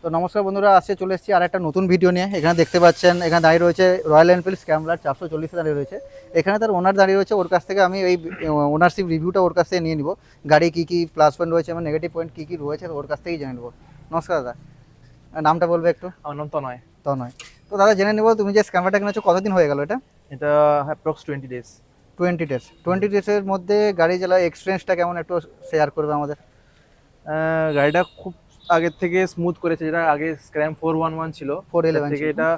তো নমস্কার বন্ধুরা, আজকে চলে এসেছি আর একটা নতুন ভিডিও নিয়ে। এখানে দেখতে পাচ্ছেন এখানে দাঁড়িয়ে রয়েছে রয়্যাল এনফিল্ড স্ক্র্যাম্বলার 440 দাঁড়িয়ে রয়েছে। এখানে তার ওনার দাঁড়িয়ে রয়েছে, ওর কাছ থেকে আমি এই ওনারশিপ রিভিউটা ওর কাছ থেকে নিয়ে নিব। গাড়ি কী কী প্লাস পয়েন্ট রয়েছে এবং নেগেটিভ পয়েন্ট কী কী রয়েছে ওর কাছ থেকেই জেনে নেবো। নমস্কার দাদা, নামটা বলবে একটু? আমার নাম তনয়। তনয়। তো দাদা জেনে নেবো, তুমি যে স্ক্র্যাম্বলারটা কিনেছো কতদিন হয়ে গেল এটা? এটা অ্যাপ্রক্স 20 ডেজ। 20 ডেজ। 20 ডেজের মধ্যে গাড়ি চালার এক্সপিরিয়েন্সটা কেমন একটু শেয়ার করবে আমাদের? গাড়িটা খুব আগের থেকে স্মুথ করেছে, যেটা আগে স্ক্র্যাম 411 ছিল, 411 থেকে ছিল। এটা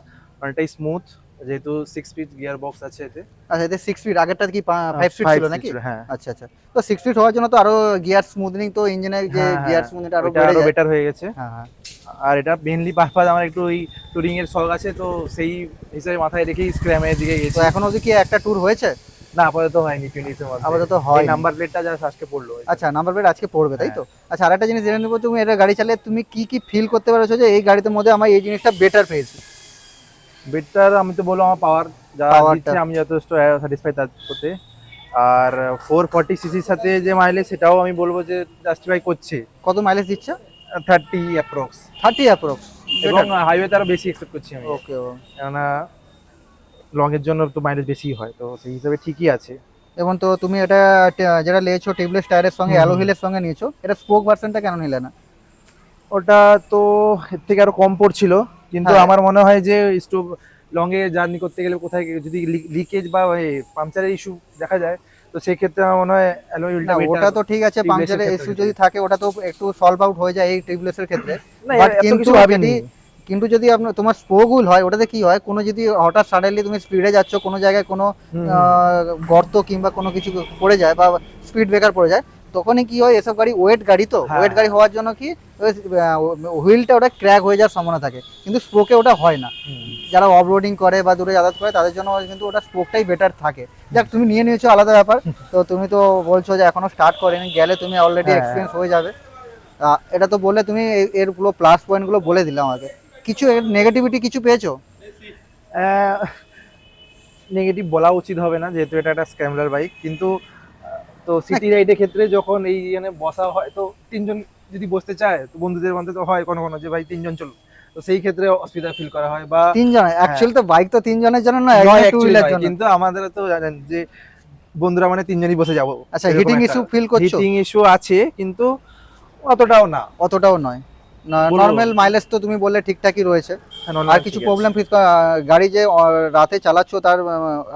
অনেকটাই স্মুথ, যেহেতু 6 স্পিড গিয়ার বক্স আছে এতে। আচ্ছা, এতে 6 স্পিড, আগেরটা কি 5 স্পিড ছিল নাকি? হ্যাঁ। আচ্ছা আচ্ছা। তো 6 স্পিড হওয়ার জন্য তো আরো গিয়ার স্মুথনিং, তো ইঞ্জিনের যে গিয়ার স্মুথনিংটা আরো বেড়ে যায়। বেটার হয়ে গেছে। হ্যাঁ হ্যাঁ। আর এটা মেইনলি পারপাস আমার একটু ওই টুরিং এর শখ আছে, তো সেই হিসেবে মাথায় রেখেই স্ক্র্যামের দিকে তো গেছি। এখন অবধি কি একটা ট্যুর হয়েছে? না, আপাতত হয়নি। 20 এর মধ্যে আপাতত হয় নাম্বার প্লেটটা জাস্ট আজকে পড়লো। আচ্ছা, নাম্বার প্লেট আজকে পড়বে, তাই তো? হ্যাঁ। আচ্ছা, আরেকটা জিনিস জেনে নেবো, তুমি এটা গাড়ি চালিয়ে তুমি কি কি ফিল করতে পারছো যে এই গাড়িতে মধ্যে আমার এই জিনিসটা বেটার পেয়েছি? বেটার আমি তো বলবো আমার পাওয়ার যা দিচ্ছে, আমি যথেষ্ট স্যাটিসফাই তার সাথে। আর 440 সিসির সাথে যে মাইলেজ, সেটাও আমি বলবো যে জাস্টিফাই করছে। কত মাইলেজ দিচ্ছে? 30 অ্যাপ্রক্স। 30 অ্যাপ্রক্স। এবং হাইওয়েতে আরো বেশি এক্সপেক্ট করছি আমি। ওকে। কেননা লং এর জন্য তো মাইলেজ বেশি হয়, তো সেই হিসাবে ঠিকই আছে। এবং তো তুমি এটা যেটা নিয়েছো টিউবলেস টায়ারের সঙ্গে অ্যালো হুইলের সঙ্গে নিয়েছো, এটা স্পোক ভার্সনটা কেন নিলে না? ওটা তো এর থেকে আরো কম পড়ছিল, কিন্তু হ্যাঁ। আমার মনে হয় যে স্টোভ লং এ জার্নি করতে গেলে কোথায় যদি লিকেজ বা পাংচারের ইস্যু দেখা যায়, তো সেই ক্ষেত্রে আমার মনে হয় অ্যালয় হুইলটা বেটার। ওটা তো ঠিক আছে, পাংচারের ইস্যু যদি থাকে ওটা তো একটু সলভ আউট হয়ে যায় এই টিউবলেসের ক্ষেত্রে। না, বাট এত কিছু ভাবিনি। কিন্তু যদি আপনার তোমার স্পোক হুইল হয়, ওটাতে কি হয়, কোনো যদি হঠাৎ সাডেনলি তুমি স্পিডে যাচ্ছ, কোনো জায়গায় কোনো গর্ত কিংবা কোনো কিছু পড়ে যায় বা স্পিড ব্রেকার পড়ে যায়, তখনই কি হয়, এসব গাড়ি ওয়েট গাড়ি, তো ওয়েট গাড়ি হওয়ার জন্য কি হুইলটা ওটা ক্র্যাক হয়ে যাওয়ার সম্ভাবনা থাকে, কিন্তু স্পোকে ওটা হয় না। যারা অফ রোডিং করে বা দূরে যাতায়াত করে তাদের জন্য কিন্তু ওটা স্পোকটাই বেটার থাকে। যাক, তুমি নিয়ে নিয়েছো আলাদা ব্যাপার। তো তুমি তো বলছো যে এখনো স্টার্ট করেনি, গেলে তুমি অলরেডি এক্সপিরিয়েন্স হয়ে যাবে। এটা তো বললে তুমি এর পুরো প্লাস পয়েন্টগুলো বলে দিলাম আমাকে। কিছু নেগেটিভিটি কিছু পেয়েছো? নেগেটিভ বলা উচিত হবে না, যেহেতু এটা একটা স্ক্র্যাম্বলার বাইক, কিন্তু তো সিটি রাইডের ক্ষেত্রে যখন এইখানে বসা হয়, তো তিনজন যদি বসতে চায়, তো বন্ধুদের মধ্যে তো হয় কোনো কোনো যে ভাই তিনজন চলো, তো সেই ক্ষেত্রে অসুবিধা ফিল করা হয়। বা তিনজন অ্যাকচুয়ালি তো বাইক তো তিনজনের জন্য না, টু হুইলার জন্য। কিন্তু আমাদের তো জানেন যে বন্ধুরা মানে তিনজনই বসে যাবো। আচ্ছা, হিটিং ইস্যু ফিল করছো? হিটিং ইস্যু আছে, কিন্তু অতটাও না। অতটাও নয়। নর্মাল মাইলেজ তো তুমি বললে ঠিকঠাকই রয়েছে। আর কিছু প্রবলেম ফেস, গাড়ি যে রাতে চালাচ্ছো তার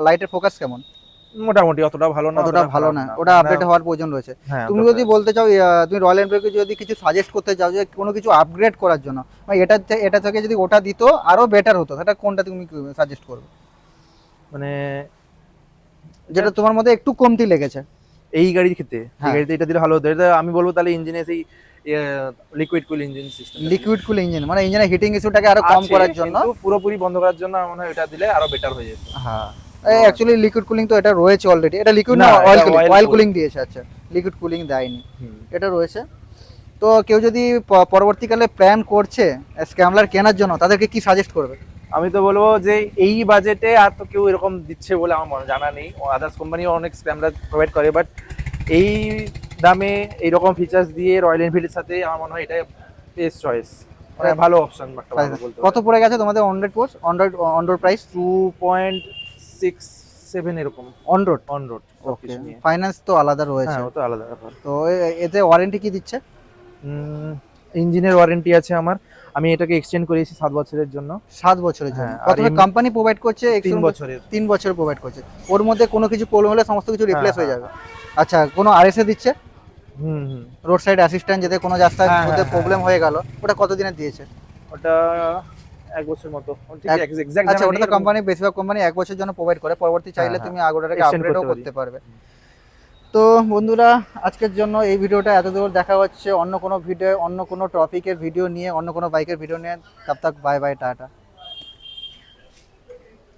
লাইটের ফোকাস কেমন? মোটামুটি অতটা ভালো না। অতটা ভালো না, ওটা আপডেট হওয়ার প্রয়োজন রয়েছে। তুমি যদি বলতে চাও, তুমি রয়্যাল এনফিল্ডকে যদি কিছু সাজেস্ট করতে চাও যে কোনো কিছু আপগ্রেড করার জন্য, মানে এটা থেকে যদি ওটা দিত আরো বেটার হতো, সেটা কোনটা তুমি সাজেস্ট করবে? মানে যেটা তোমার মধ্যে একটু কমতি লেগেছে এই গাড়ির ক্ষেত্রে, এই গাড়িতে এটা দিলে ভালো হতো। এটা আমি বলবো তাহলে ইঞ্জিনে সেই লিকুইড কুল ইঞ্জিন সিস্টেম। লিকুইড কুল ইঞ্জিন, মানে ইঞ্জিনের হিটিং ইস্যুটাকে আরো কম করার জন্য, পুরোপুরি বন্ধ করার জন্য আমার মনে হয় এটা দিলে আরো বেটার হয়ে যেত। হ্যাঁ, অ্যাকচুয়ালি লিকুইড কুলিং তো এটা রয়েছে অলরেডি। এটা লিকুইড না, অয়েল কুলিং দিয়েছে। আচ্ছা, লিকুইড কুলিং দেয়নি, এটা রয়েছে। তো কেউ যদি পরবর্তীকালে প্ল্যান করছে স্ক্র্যাম্বলার কেনার জন্য, তাদেরকে কি সাজেস্ট করবে? আমি তো বলবো যে এই বাজেটে আর তো কেউ এরকম দিচ্ছে বলে আমার মনে জানা নেই। আদার্স কোম্পানিও অনেক স্ক্র্যাম্বলার প্রোভাইড করে, বাট এই দামে এইরকম ফিচার্স দিয়ে রয়্যাল এনফিল্ডের সাথে আমার মনে হয় এটা বেস্ট চয়েস, মানে ভালো অপশন। কত পড়ে গেছে তোমাদের অন রোড প্রাইস? 2.67 এরকম অন রোড। ওকে, ফাইন্যান্স তো আলাদা রয়েছে। হ্যাঁ, ও তো আলাদা ব্যাপার। তো এতে ওয়ারেন্টি কি দিচ্ছে? ইঞ্জিনের ওয়ারেন্টি আছে আমার, আমি এটাকে এক্সটেন্ড করেছি 7 বছরের জন্য। 7 বছরের জন্য? প্রথমে কোম্পানি প্রোভাইড করছে 3 বছরের। 3 বছর প্রোভাইড করছে। ওর মধ্যে কোনো কিছু প্রবলেম হলে সমস্ত কিছু রিপ্লেস হয়ে যাবে। আচ্ছা, কোনো আরএসএ দিচ্ছে? রোড সাইড অ্যাসিস্ট্যান্ট, যাতে কোনো রাস্তার মধ্যে প্রবলেম হয়ে গেল, ওটা কত দিনের দিয়েছে? ওটা 1 বছর মতো। আচ্ছা, ওটা তো কোম্পানি, বেশিরভাগ কোম্পানি 1 বছরের জন্য প্রোভাইড করে, পরবর্তী চাইলে তুমি ওটাকে আপগ্রেডও করতে পারবে। তো বন্ধুরা, আজকের জন্য এই ভিডিওটা এতদূর। দেখা হচ্ছে অন্য কোনো ভিডিও, অন্য কোনো টপিকের ভিডিও নিয়ে, অন্য কোনো বাইকের ভিডিও নিয়ে। তব তক বাই বাই, টাটা।